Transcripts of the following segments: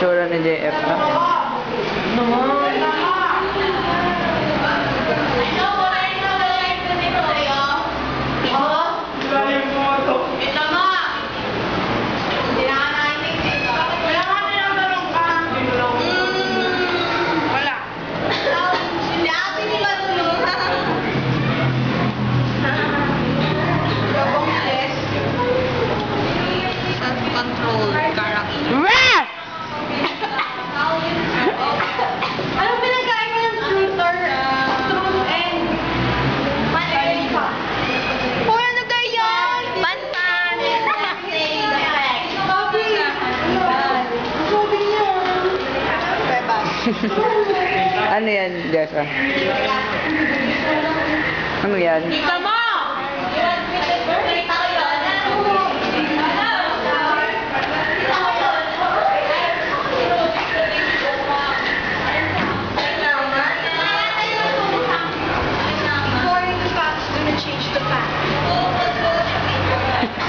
Tsura ni JF na. Ano yan, Jessa? Ano yan? Kita mo!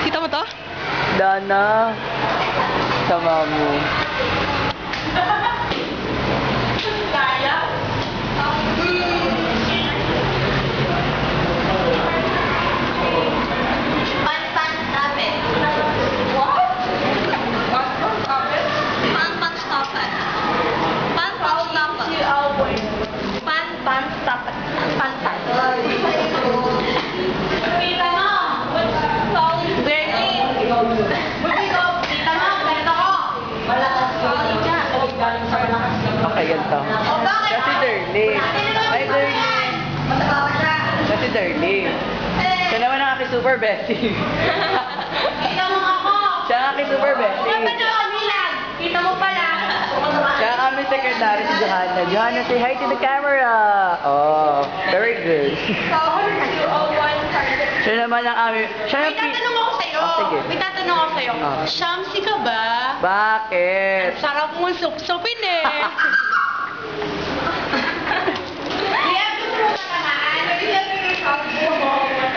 Kita mo to? Dana. Sama mo. Okay, ganito. Kasi Darlene. Ay, Darlene. Kasi Darlene. Siya naman ang aking super bestie. Kita mo ako! Siya ang aking super bestie. Kita mo pala! Siya ang aming secretary si Johanna. Johanna, say hi to the camera! Oh, very good. Siya naman ang aming... May tatanong ako sa'yo. Oh, sige. May tatanong ako sa'yo. Shamsi ka ba? Bakit? Sarap mong sup-supin eh. Kaya gusto mo naman. Nagigil mo yung